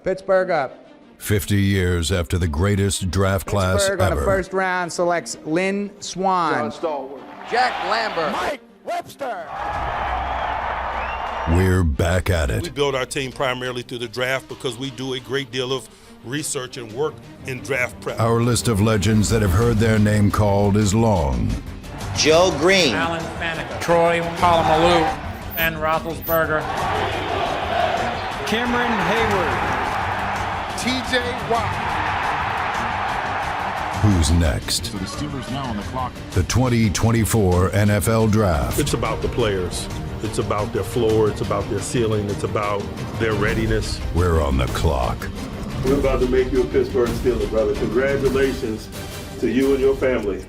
Pittsburgh up. 50 years after the greatest draft class Pittsburgh ever. on the first round selects Lynn Swann. Jack Lambert. Mike Webster. We're back at it. We build our team primarily through the draft because we do a great deal of research and work in draft prep. Our list of legends that have heard their name called is long. Joe Green, Alan Faneca, Troy Polamalu, Ben Roethlisberger, Cameron Hayward, T.J. Watt. Who's next? So the Steelers now on the clock. The 2024 NFL Draft. It's about the players. It's about their floor. It's about their ceiling. It's about their readiness. We're on the clock. We're about to make you a Pittsburgh Steeler, brother. Congratulations to you and your family.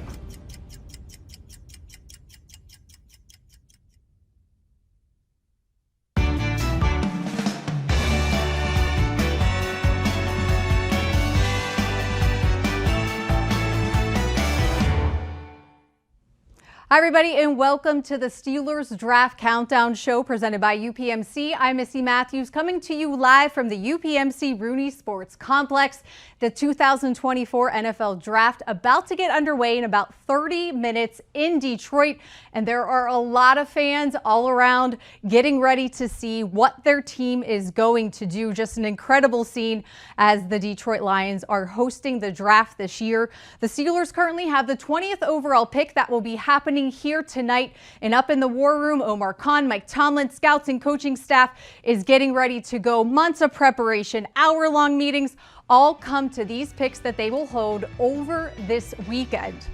Hi, everybody, and welcome to the Steelers Draft Countdown Show presented by UPMC. I'm Missi Matthews, coming to you live from the UPMC Rooney Sports Complex. The 2024 NFL Draft about to get underway in about 30 minutes in Detroit, and there are a lot of fans all around getting ready to see what their team is going to do. Just an incredible scene as the Detroit Lions are hosting the draft this year. The Steelers currently have the 20th overall pick that will be happening here tonight, and up in the war room, Omar Khan, Mike Tomlin, scouts and coaching staff is getting ready to go. Months of preparation, hour-long meetings, all come to these picks that they will hold over this weekend.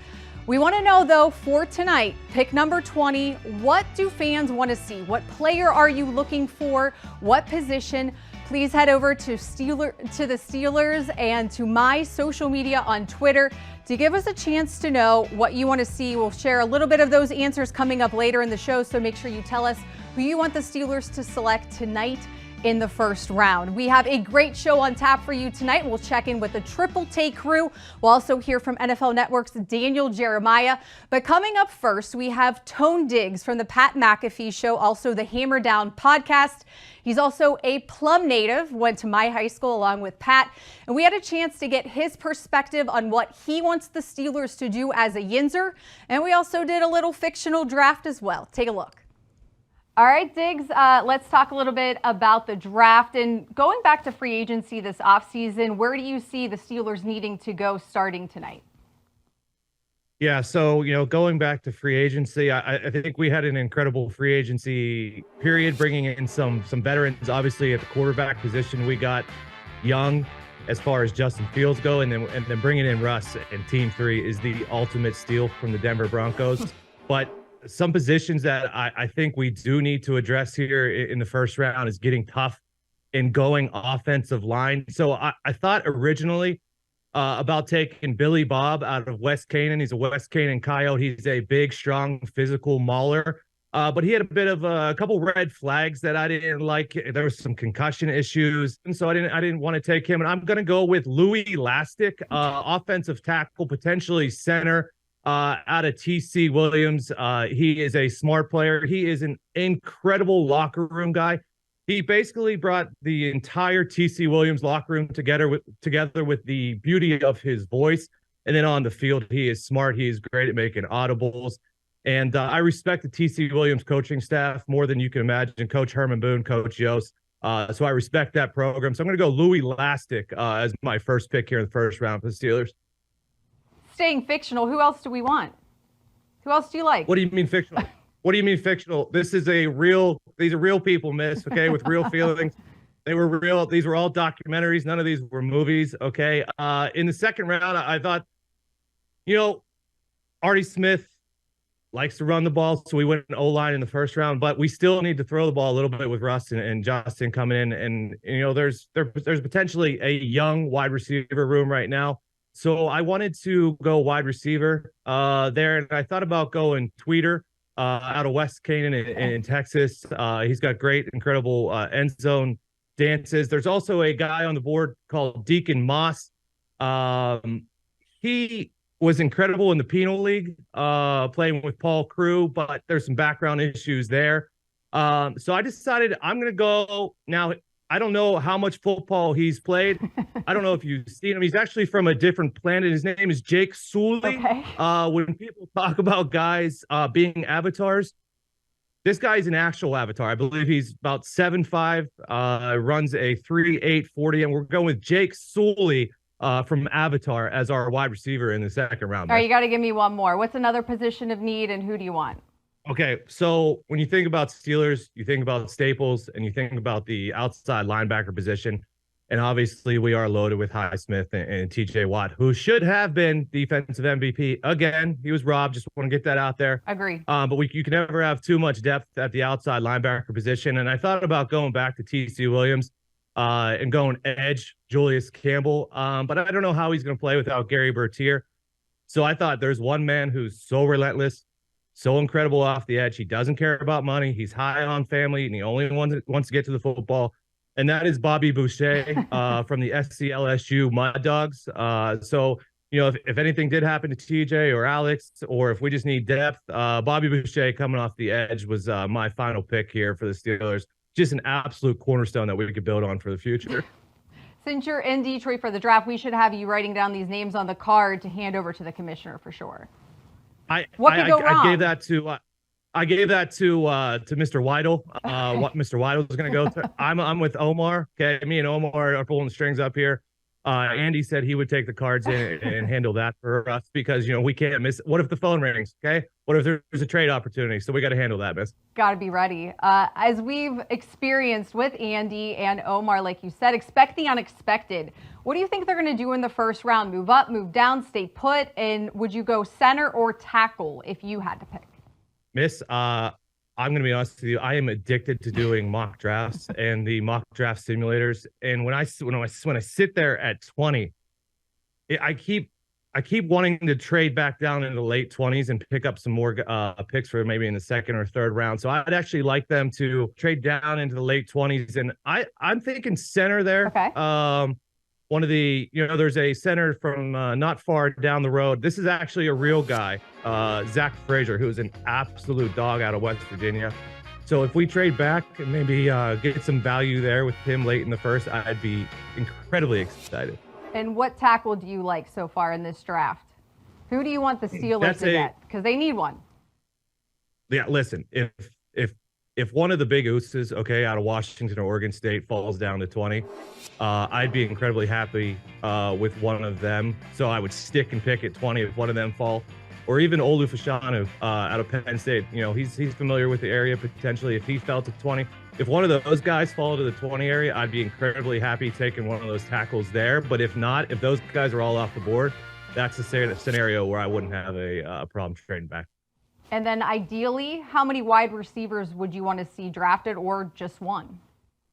We want to know, though, for tonight, pick number 20, what do fans want to see? What player are you looking for? What position? Please head over to the Steelers and to my social media on Twitter to give us a chance to know what you want to see. We'll share a little bit of those answers coming up later in the show, so make sure you tell us who you want the Steelers to select tonight in the first round. We have a great show on tap for you tonight. We'll check in with the Triple Take crew. We'll also hear from NFL Network's Daniel Jeremiah. But coming up first, we have Tone Diggs from the Pat McAfee Show, also the Hammer Down podcast. He's also a Plum native, went to my high school along with Pat, and we had a chance to get his perspective on what he wants the Steelers to do as a Yinzer, and we also did a little fictional draft as well. Take a look. All right, Diggs, let's talk a little bit about the draft. And going back to free agency this offseason, where do you see the Steelers needing to go starting tonight? Yeah, so, going back to free agency, I think we had an incredible free agency period, bringing in some veterans. Obviously, at the quarterback position, we got young as far as Justin Fields go, and then bringing in Russ and Team 3 is the ultimate steal from the Denver Broncos. But some positions that I think we do need to address here in the first round is getting tough and going offensive line. So I thought originally about taking Billy Bob out of West Canaan. He's a West Canaan Coyote. He's a big, strong, physical mauler. But he had a bit of a couple red flags that I didn't like. There was some concussion issues, and so I didn't want to take him. And I'm going to go with Louis Lastic, offensive tackle, potentially center. Out of TC Williams. He is a smart player. He is an incredible locker room guy. He basically brought the entire TC Williams locker room together with the beauty of his voice. And then on the field, he is smart. He is great at making audibles. And I respect the TC Williams coaching staff more than you can imagine. Coach Herman Boone, Coach Yost. So I respect that program. So I'm going to go Louis Lastic as my first pick here in the first round for the Steelers. Staying fictional, who else do we want? Who else do you like? What do you mean fictional? What do you mean fictional? These are real people, miss, okay, with real feelings. They were real. These were all documentaries. None of these were movies, okay? In the second round, I thought, Artie Smith likes to run the ball, so we went O-line in the first round, but we still need to throw the ball a little bit with Russ and Justin coming in. And, there's potentially a young wide receiver room right now. So I wanted to go wide receiver there, and I thought about going Tweeter out of West Canaan in Texas. He's got great, incredible end zone dances. There's also a guy on the board called Deacon Moss. He was incredible in the Penal League, playing with Paul Crew, but there's some background issues there. So I decided I'm going to go now. I don't know how much football he's played. I don't know if you've seen him. He's actually from a different planet. His name is Jake Sully. Okay. When people talk about guys being avatars, this guy's an actual avatar. I believe he's about 7'5", runs a 3.8 40, and we're going with Jake Sully from Avatar as our wide receiver in the second round. All right, you got to give me one more. What's another position of need, and who do you want? Okay, so when you think about Steelers, you think about staples, and you think about the outside linebacker position. And obviously, we are loaded with Highsmith and TJ Watt, who should have been defensive MVP. Again, he was robbed. Just want to get that out there. Agree. But you can never have too much depth at the outside linebacker position. And I thought about going back to T.C. Williams and going edge, Julius Campbell. But I don't know how he's going to play without Gary Bertier. So I thought there's one man who's so relentless, so incredible off the edge. He doesn't care about money. He's high on family, and he only wants to get to the football. And that is Bobby Boucher from the SCLSU Mud Dogs. So, you know, if anything did happen to TJ or Alex, or if we just need depth, Bobby Boucher coming off the edge was my final pick here for the Steelers. Just an absolute cornerstone that we could build on for the future. Since you're in Detroit for the draft, we should have you writing down these names on the card to hand over to the commissioner for sure. What could go wrong? I gave that to Mr. Weidel. What Mr. Weidel is going to go to. I'm with Omar. Okay, me and Omar are pulling the strings up here. Andy said he would take the cards in and handle that for us because, you know, we can't miss. What if the phone rings? Okay, what if there's a trade opportunity? So we got to handle that, miss. Got to be ready. As we've experienced with Andy and Omar, like you said, expect the unexpected. What do you think they're going to do in the first round? Move up, move down, stay put? And would you go center or tackle if you had to pick? Miss, I'm going to be honest with you. I am addicted to doing mock drafts and the mock draft simulators. And when I sit there at 20, I keep wanting to trade back down into the late 20s and pick up some more picks for maybe in the second or third round. So I'd actually like them to trade down into the late 20s. And I'm thinking center there. Okay. One of the, you know, there's a center from not far down the road. This is actually a real guy, Zach Frazier, who's an absolute dog out of West Virginia. So if we trade back and maybe get some value there with him late in the first, I'd be incredibly excited. And what tackle do you like so far in this draft? Who do you want the Steelers to get? Because they need one. Yeah, listen, if one of the big ooses, okay, out of Washington or Oregon State falls down to 20, I'd be incredibly happy with one of them. So I would stick and pick at 20 if one of them fall. Or even Olu Fashanu out of Penn State. You know, he's familiar with the area potentially if he fell to 20. If one of those guys fall to the 20 area, I'd be incredibly happy taking one of those tackles there. But if not, if those guys are all off the board, that's a scenario where I wouldn't have a problem trading back. And then ideally, how many wide receivers would you want to see drafted, or just one?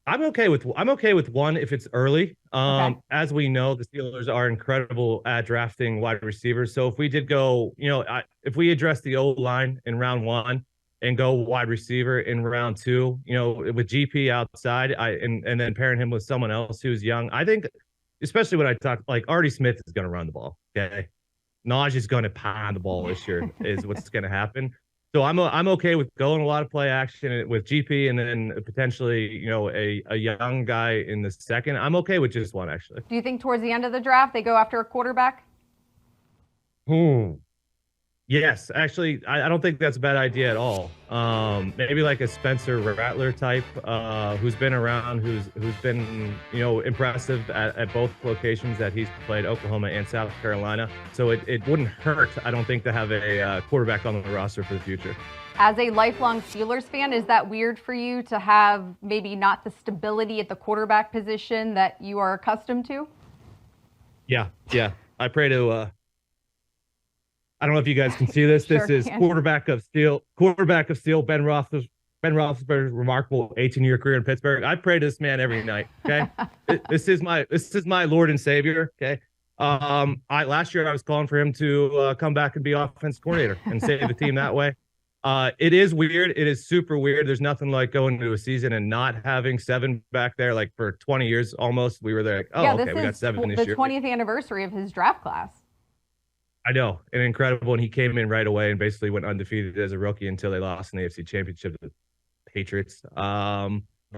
I'm okay with one if it's early. Okay. As we know, the Steelers are incredible at drafting wide receivers. So if we did go, you know, if we address the O-line in round 1 and go wide receiver in round 2, you know, with GP outside, and then pairing him with someone else who's young, I think, especially when I talk, like Artie Smith is going to run the ball. Okay. Naj is going to pound the ball this year is what's going to happen. So I'm okay with going a lot of play action with GP and then potentially, you know, a young guy in the second. I'm okay with just one, actually. Do you think towards the end of the draft they go after a quarterback? Yes, actually, I don't think that's a bad idea at all. Maybe like a Spencer Rattler type, who's been around, who's been, you know, impressive at both locations that he's played, Oklahoma and South Carolina. So it wouldn't hurt, I don't think, to have a quarterback on the roster for the future. As a lifelong Steelers fan, is that weird for you to have maybe not the stability at the quarterback position that you are accustomed to? Yeah. I pray to. I don't know if you guys can see this. This is quarterback of steel, Ben Roethlisberger's remarkable 18-year career in Pittsburgh. I pray to this man every night. Okay, this is my Lord and Savior. Okay, last year I was calling for him to come back and be offensive coordinator and save the team that way. It is weird. It is super weird. There's nothing like going into a season and not having 7 back there. Like for 20 years almost, we were there. Like, oh, okay, we got 7 this year. The 20th anniversary of his draft class. I know, and incredible. And he came in right away and basically went undefeated as a rookie until they lost in the AFC Championship to the Patriots.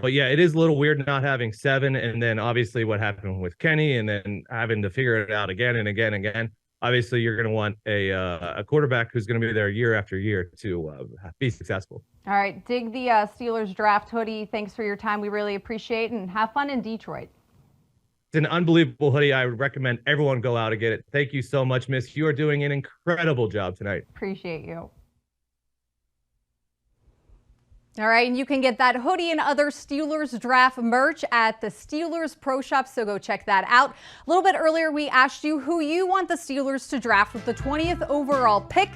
But yeah, it is a little weird not having 7, and then obviously what happened with Kenny, and then having to figure it out again and again and again. Obviously, you're going to want a quarterback who's going to be there year after year to be successful. All right, dig the Steelers draft hoodie. Thanks for your time. We really appreciate it, and have fun in Detroit. It's an unbelievable hoodie. I would recommend everyone go out and get it. Thank you so much, Miss. You are doing an incredible job tonight. Appreciate you. All right, and you can get that hoodie and other Steelers draft merch at the Steelers Pro Shop, so go check that out. A little bit earlier, we asked you who you want the Steelers to draft with the 20th overall pick,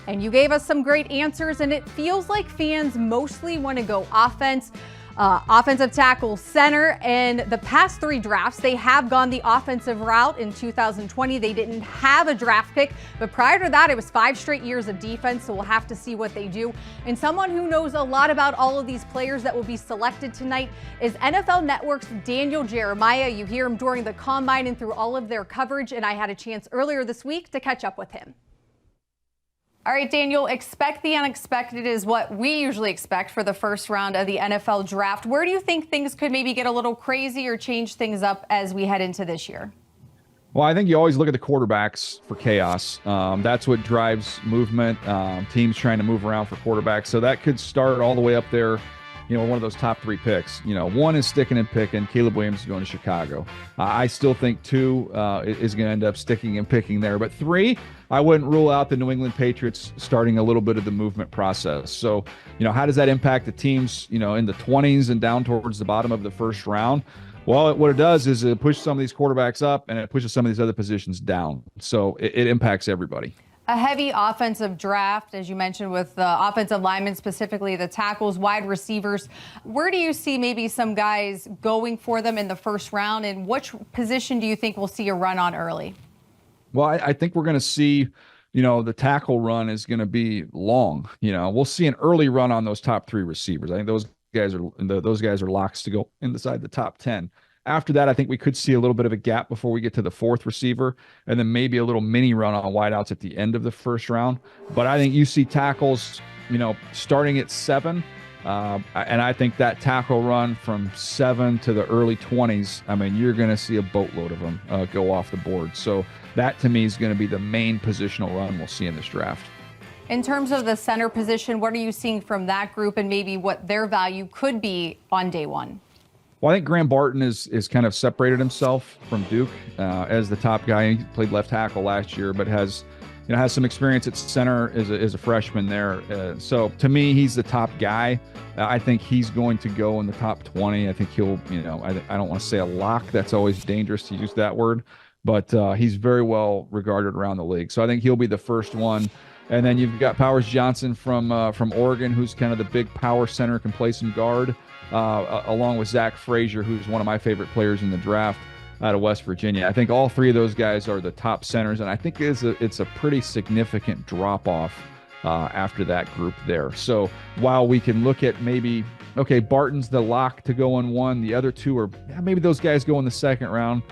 and you gave us some great answers, and it feels like fans mostly want to go offense. Offensive tackle, center, and the past 3 drafts, they have gone the offensive route. In 2020, they didn't have a draft pick, but prior to that, it was 5 straight years of defense, so we'll have to see what they do. And someone who knows a lot about all of these players that will be selected tonight is NFL Network's Daniel Jeremiah. You hear him during the Combine and through all of their coverage, and I had a chance earlier this week to catch up with him. All right, Daniel, expect the unexpected is what we usually expect for the first round of the NFL draft. Where do you think things could maybe get a little crazy or change things up as we head into this year? Well, I think you always look at the quarterbacks for chaos. That's what drives movement, teams trying to move around for quarterbacks. So that could start all the way up there, one of those top 3 picks. One is sticking and picking. Caleb Williams is going to Chicago. I still think 2 is going to end up sticking and picking there. But 3, I wouldn't rule out the New England Patriots starting a little bit of the movement process. So, how does that impact the teams, in the 20s and down towards the bottom of the first round? Well, what it does is it pushes some of these quarterbacks up and it pushes some of these other positions down. So it impacts everybody. A heavy offensive draft, as you mentioned, with the offensive linemen, specifically the tackles, wide receivers. Where do you see maybe some guys going for them in the first round, and which position do you think we'll see a run on early? Well, I think we're going to see, the tackle run is going to be long. We'll see an early run on those top 3 receivers. I think those guys are locks to go inside the top 10. After that, I think we could see a little bit of a gap before we get to the 4th receiver, and then maybe a little mini run on wideouts at the end of the first round. But I think you see tackles, starting at 7. And I think that tackle run from 7 to the early 20s, you're going to see a boatload of them go off the board. So that, to me, is going to be the main positional run we'll see in this draft. In terms of the center position, what are you seeing from that group and maybe what their value could be on day 1? Well, I think Graham Barton is kind of separated himself from Duke as the top guy. He played left tackle last year, but has some experience at center as a freshman there. So to me, he's the top guy. I think he's going to go in the top 20. I think he'll, I don't want to say a lock. That's always dangerous to use that word, but he's very well regarded around the league. So I think he'll be the first one. And then you've got Powers Johnson from Oregon, who's kind of the big power center, can play some guard, along with Zach Frazier, who's one of my favorite players in the draft out of West Virginia. I think all 3 of those guys are the top centers, and I think it's a pretty significant drop-off after that group there. So while we can look at maybe, okay, Barton's the lock to go in 1, the other 2 are, maybe those guys go in the 2nd round.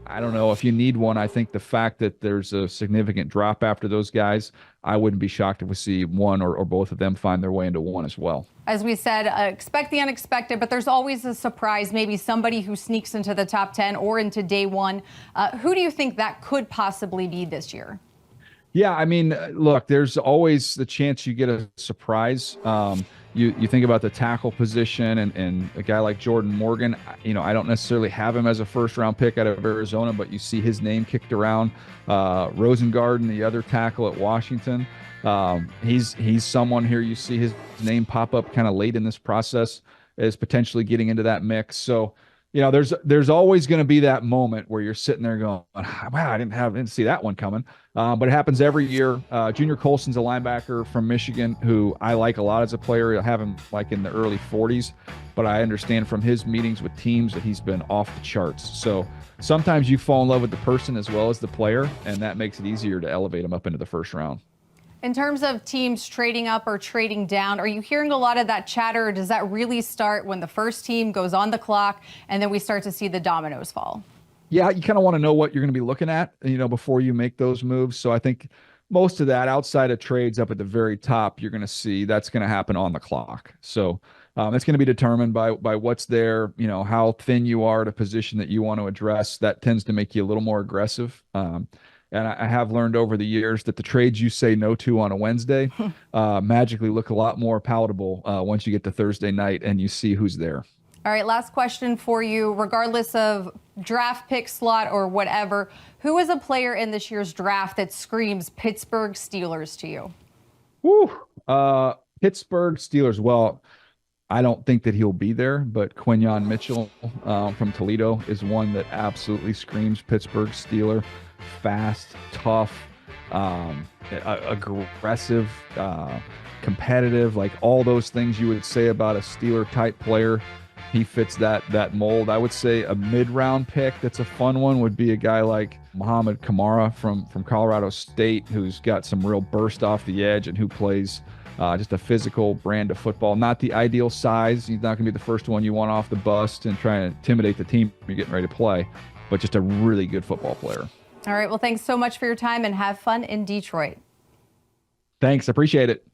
I don't know if you need one. I think the fact that there's a significant drop after those guys, I wouldn't be shocked if we see one or both of them find their way into 1 as well. As we said, expect the unexpected, but there's always a surprise, maybe somebody who sneaks into the top 10 or into day 1. Who do you think that could possibly be this year? Yeah, look, there's always the chance you get a surprise. You think about the tackle position and a guy like Jordan Morgan. I don't necessarily have him as a first-round pick out of Arizona, but you see his name kicked around. Rosengarten, the other tackle at Washington, he's someone here. You see his name pop up kind of late in this process as potentially getting into that mix. So, there's always going to be that moment where you're sitting there going, wow, I didn't see that one coming. But it happens every year. Junior Colson's a linebacker from Michigan who I like a lot as a player. I have him like in the early 40s, but I understand from his meetings with teams that he's been off the charts. So sometimes you fall in love with the person as well as the player, and that makes it easier to elevate him up into the first round. In terms of teams trading up or trading down, are you hearing a lot of that chatter, or does that really start when the first team goes on the clock and then we start to see the dominoes fall? Yeah, you kind of want to know what you're going to be looking at, before you make those moves. So I think most of that outside of trades up at the very top, you're going to see that's going to happen on the clock. So, It's going to be determined by what's there, how thin you are at a position that you want to address. That tends to make you a little more aggressive. And I have learned over the years that the trades you say no to on a Wednesday magically look a lot more palatable once you get to Thursday night and you see who's there. All right, last question for you. Regardless of draft pick slot or whatever, who is a player in this year's draft that screams Pittsburgh Steelers to you? Woo! Pittsburgh Steelers. Well, I don't think that he'll be there, but Quinyon Mitchell from Toledo is one that absolutely screams Pittsburgh Steeler. Fast, tough, aggressive, competitive, like all those things you would say about a Steeler type player. He fits that mold. I would say a mid-round pick that's a fun one would be a guy like Muhammad Kamara from Colorado State, who's got some real burst off the edge and who plays just a physical brand of football. Not the ideal size. He's not going to be the first one you want off the bus and try and intimidate the team you're getting ready to play, but just a really good football player. All right. Well, thanks so much for your time and have fun in Detroit. Thanks. Appreciate it.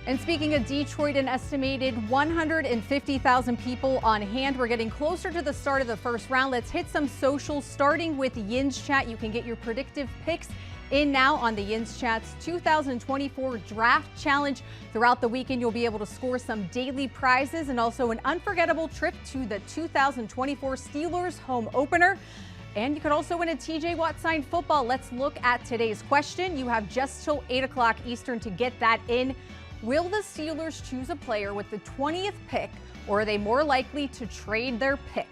And speaking of Detroit, an estimated 150,000 people on hand. We're getting closer to the start of the first round. Let's hit some socials, starting with Yins Chat. You can get your predictive picks in now on the Yins Chat's 2024 Draft Challenge. Throughout the weekend, you'll be able to score some daily prizes and also an unforgettable trip to the 2024 Steelers home opener. And you could also win a TJ Watt signed football. Let's look at today's question. You have just till 8 o'clock Eastern to get that in. Will the Steelers choose a player with the 20th pick, or are they more likely to trade their pick?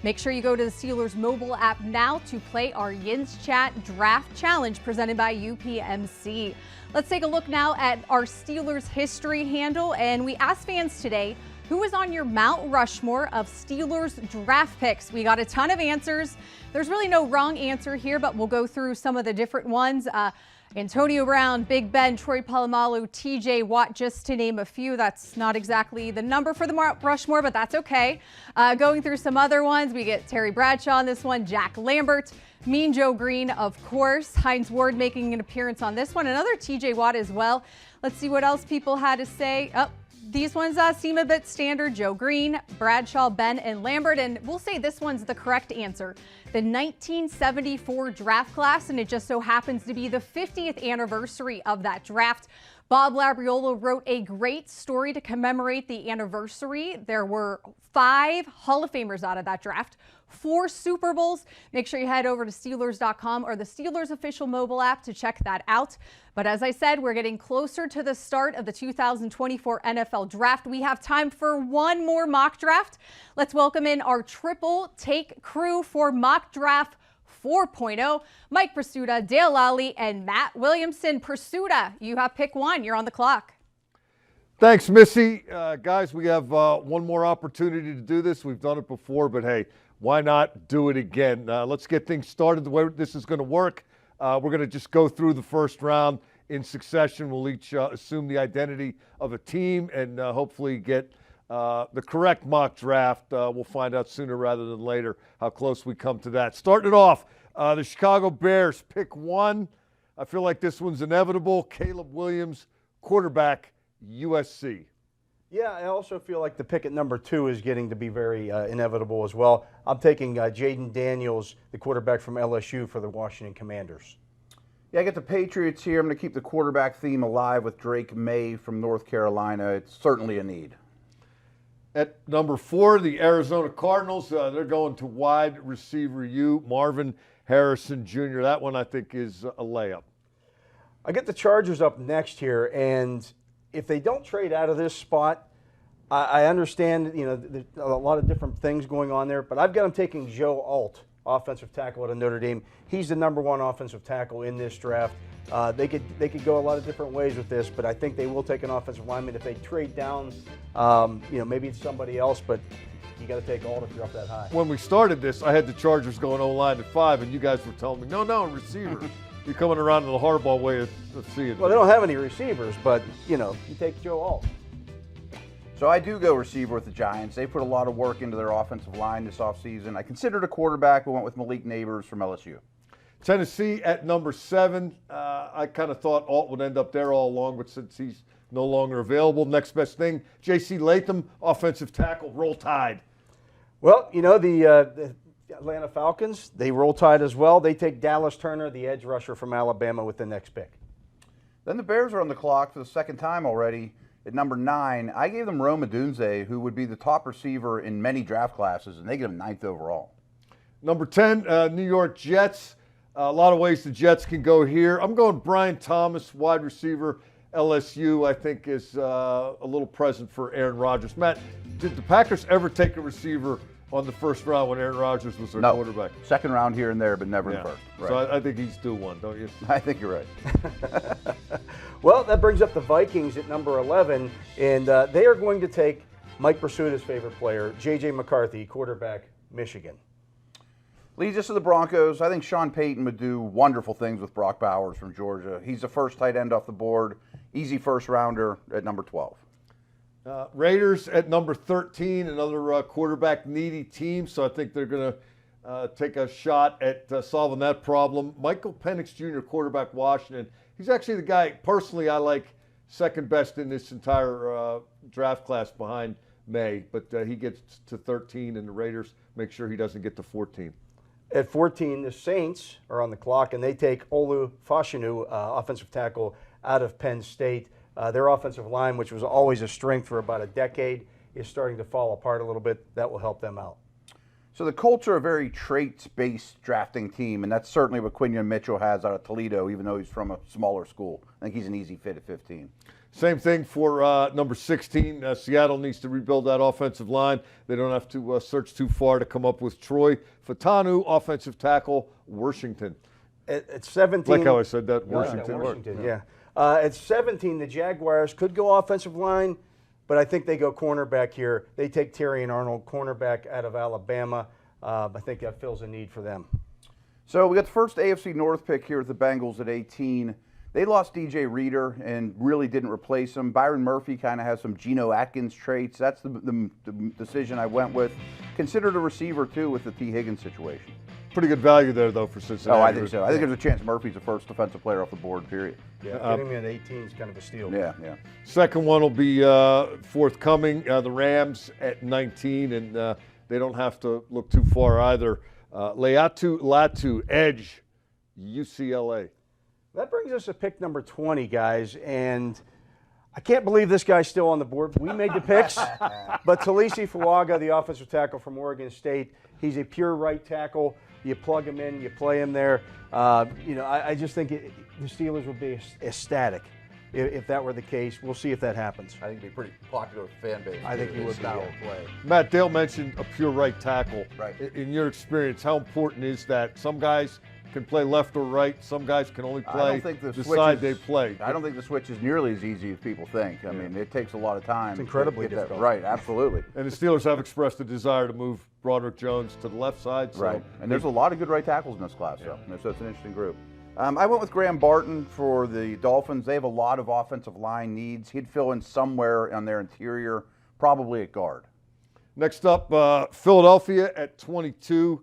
Make sure you go to the Steelers mobile app now to play our Yins Chat Draft Challenge presented by UPMC. Let's take a look now at our Steelers history handle, and we asked fans today, who is on your Mount Rushmore of Steelers draft picks? We got a ton of answers. There's really no wrong answer here, but we'll go through some of the different ones. Antonio Brown, Big Ben, Troy Polamalu, TJ Watt, just to name a few. That's not exactly the number for the Mount Rushmore, but that's okay. Going through some other ones, we get Terry Bradshaw on this one, Jack Lambert, Mean Joe Green, of course, Hines Ward making an appearance on this one, another TJ Watt as well. Let's see what else people had to say. These ones seem a bit standard. Joe Green, Bradshaw, Ben, and Lambert. And we'll say this one's the correct answer. The 1974 draft class, and it just so happens to be the 50th anniversary of that draft. Bob Labriola wrote a great story to commemorate the anniversary. There were 5 Hall of Famers out of that draft, 4 Super Bowls. Make sure you head over to Steelers.com or the Steelers official mobile app to check that out. But as I said, we're getting closer to the start of the 2024 NFL Draft. We have time for one more mock draft. Let's welcome in our triple take crew for mock draft 4.0. Mike Prisuta, Dale Lolley, and Matt Williamson. Prisuta, you have pick 1. You're on the clock. Thanks, Missy. Guys, we have one more opportunity to do this. We've done it before, but hey, why not do it again? Let's get things started the way this is going to work. We're going to just go through the first round in succession. We'll each assume the identity of a team and hopefully get the correct mock draft. We'll find out sooner rather than later how close we come to that. Starting it off, the Chicago Bears, pick 1. I feel like this one's inevitable. Caleb Williams, quarterback, USC. Yeah, I also feel like the pick at number 2 is getting to be very inevitable as well. I'm taking Jaden Daniels, the quarterback from LSU, for the Washington Commanders. Yeah, I get the Patriots here. I'm going to keep the quarterback theme alive with Drake May from North Carolina. It's certainly a need. At number 4, the Arizona Cardinals. They're going to wide receiver U, Marvin Harrison Jr. That one I think is a layup. I get the Chargers up next here, and if they don't trade out of this spot, I understand, there's a lot of different things going on there, but I've got them taking Joe Alt, offensive tackle out of Notre Dame. He's the number 1 offensive tackle in this draft. They could go a lot of different ways with this, but I think they will take an offensive lineman. If they trade down, maybe it's somebody else, but you got to take Alt if you're up that high. When we started this, I had the Chargers going O-line at 5, and you guys were telling me, no, receiver. You're coming around to the Harbaugh way of seeing it. Well, they don't have any receivers, but, you take Joe Alt. So I do go receiver with the Giants. They put a lot of work into their offensive line this offseason. I considered a quarterback. We went with Malik Neighbors from LSU. Tennessee at number 7. I kind of thought Alt would end up there all along, but since he's no longer available. Next best thing, J.C. Latham, offensive tackle, Roll Tide. Well, you know, the Atlanta Falcons, they Roll Tide as well. They take Dallas Turner, the edge rusher from Alabama, with the next pick. Then the Bears are on the clock for the second time already at number 9. I gave them Rome Odunze, who would be the top receiver in many draft classes, and they get him 9th overall. Number 10, New York Jets. A lot of ways the Jets can go here. I'm going Brian Thomas, wide receiver, LSU, I think is a little present for Aaron Rodgers. Matt, did the Packers ever take a receiver on the first round when Aaron Rodgers was their quarterback? Second round here and there, but never in the first. Right. So I think he's due one, don't you? I think you're right. Well, that brings up the Vikings at number 11, and they are going to take Mike Prisuta's favorite player, J.J. McCarthy, quarterback, Michigan. Leads us to the Broncos. I think Sean Payton would do wonderful things with Brock Bowers from Georgia. He's the first tight end off the board. Easy first rounder at number 12. Raiders at number 13, another quarterback needy team, so I think they're going to take a shot at solving that problem. Michael Penix Jr., quarterback, Washington. He's actually the guy, personally, I like second best in this entire draft class behind May, but he gets to 13, and the Raiders make sure he doesn't get to 14. At 14, the Saints are on the clock, and they take Olu Fashanu, offensive tackle out of Penn State. Their offensive line, which was always a strength for about a decade, is starting to fall apart a little bit. That will help them out. So the Colts are a very traits-based drafting team, and that's certainly what Quinion Mitchell has out of Toledo, even though he's from a smaller school. I think he's an easy fit at 15. Same thing for number 16. Seattle needs to rebuild that offensive line. They don't have to search too far to come up with Troy Fatanu, offensive tackle, Washington. At 17. Like how I said that, Washington. Yeah. At 17, the Jaguars could go offensive line, but I think they go cornerback here. They take Terrion Arnold, cornerback out of Alabama. I think that fills a need for them. So we got the first AFC North pick here at the Bengals at 18. They lost DJ Reader and really didn't replace him. Byron Murphy kind of has some Geno Atkins traits. That's the decision I went with. Considered a receiver, too, with the T. Higgins situation. Pretty good value there, though, for Cincinnati. Oh, I think so. I think there's a chance Murphy's the first defensive player off the board, period. Yeah, getting him at 18 is kind of a steal. Yeah. Second one will be forthcoming. The Rams at 19, and they don't have to look too far either. Leatu Latu, edge, UCLA. That brings us to pick number 20, guys, and I can't believe this guy's still on the board. We made the picks, but Talisi Fuaga, the offensive tackle from Oregon State, he's a pure right tackle. You plug him in, you play him there. I just think the Steelers would be ecstatic if that were the case. We'll see if that happens. I think it'd be pretty popular with the fan base. I think he would style of play. Matt, Dale mentioned a pure right tackle. Right. In your experience, how important is that? Some guys can play left or right. Some guys can only play the side they play. I don't think the switch is nearly as easy as people think. I mean, it takes a lot of time. It's incredibly to get difficult. that right, absolutely. And the Steelers have expressed a desire to move Broderick Jones to the left side. So right. And there's a lot of good right tackles in this class, so it's an interesting group. I went with Graham Barton for the Dolphins. They have a lot of offensive line needs. He'd fill in somewhere on their interior, probably at guard. Next up, Philadelphia at 22.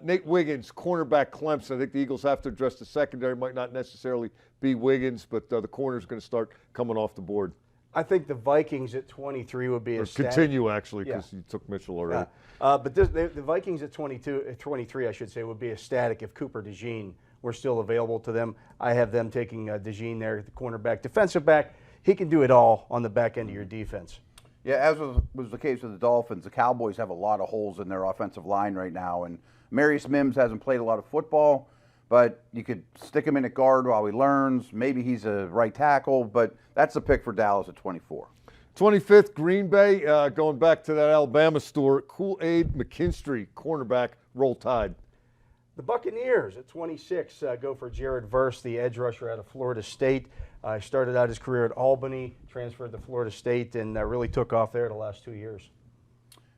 Nate Wiggins, cornerback, Clemson. I think the Eagles have to address the secondary. Might not necessarily be Wiggins, but the corner's going to start coming off the board. I think the Vikings at 23 would be a continue, actually, because you took Mitchell already. But the Vikings at 23, I should say, would be ecstatic if Cooper DeJean were still available to them. I have them taking DeJean there, the cornerback. Defensive back, he can do it all on the back end of your defense. Yeah, as was the case with the Dolphins, the Cowboys have a lot of holes in their offensive line right now, and Marius Mims hasn't played a lot of football, but you could stick him in at guard while he learns. Maybe he's a right tackle, but that's the pick for Dallas at 24. 25th, Green Bay, going back to that Alabama store, Kool-Aid McKinstry, cornerback, Roll Tide. The Buccaneers at 26 go for Jared Verse, the edge rusher out of Florida State. Started out his career at Albany, transferred to Florida State, and really took off there the last 2 years.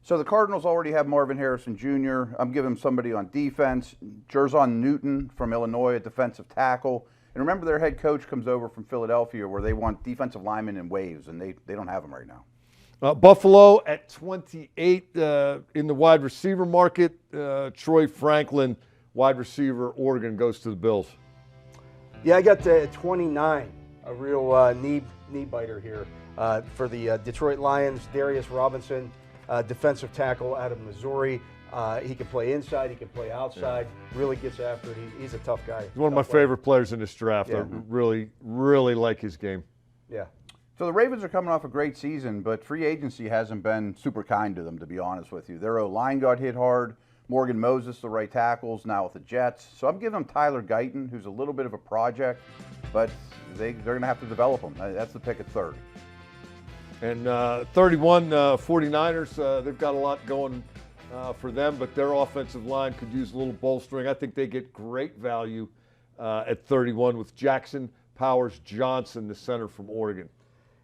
So the Cardinals already have Marvin Harrison Jr. I'm giving somebody on defense. Jerzon Newton from Illinois, a defensive tackle. And remember, their head coach comes over from Philadelphia, where they want defensive linemen in waves, and they don't have them right now. Buffalo at 28 in the wide receiver market. Troy Franklin, wide receiver, Oregon, goes to the Bills. Yeah, I got 29. a real knee biter here for the Detroit Lions. Darius Robinson, defensive tackle out of Missouri. He can play inside, he can play outside, really gets after it. He's a tough guy. He's one of my favorite players in this draft. I really, really like his game. Yeah. So the Ravens are coming off a great season, but free agency hasn't been super kind to them, to be honest with you. Their O-line got hit hard. Morgan Moses, the right tackle's now with the Jets. So I'm giving them Tyler Guyton, who's a little bit of a project, but they're going to have to develop him. That's the pick at 3rd. And 31, 49ers, they've got a lot going for them, but their offensive line could use a little bolstering. I think they get great value at 31 with Jackson Powers Johnson, the center from Oregon.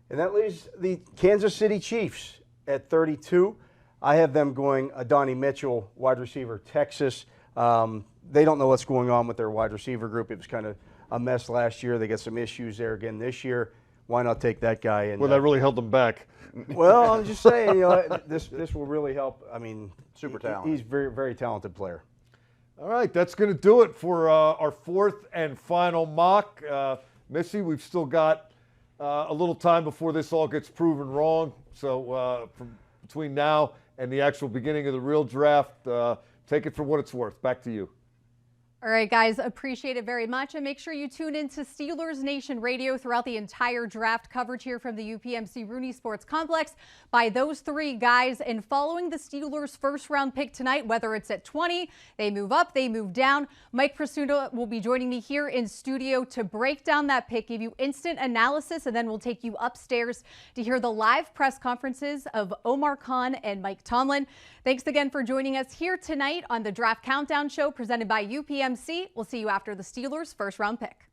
And that leaves the Kansas City Chiefs at 32. I have them going Adonai Mitchell, wide receiver, Texas. They don't know what's going on with their wide receiver group. It was kind of a mess last year. They got some issues there again this year. Why not take that guy? And, well, that really held them back. Well, I'm just saying, this will really help. I mean, super talented. He's a very, very talented player. All right, that's going to do it for our 4th and final mock. Missy, we've still got a little time before this all gets proven wrong. So between now and the actual beginning of the real draft, take it for what it's worth. Back to you. All right, guys, appreciate it very much. And make sure you tune in to Steelers Nation Radio throughout the entire draft coverage here from the UPMC Rooney Sports Complex by those 3 guys. And following the Steelers' first-round pick tonight, whether it's at 20, they move up, they move down, Mike Prisuta will be joining me here in studio to break down that pick, give you instant analysis, and then we'll take you upstairs to hear the live press conferences of Omar Khan and Mike Tomlin. Thanks again for joining us here tonight on the Draft Countdown Show presented by UPMC. We'll see you after the Steelers' first-round pick.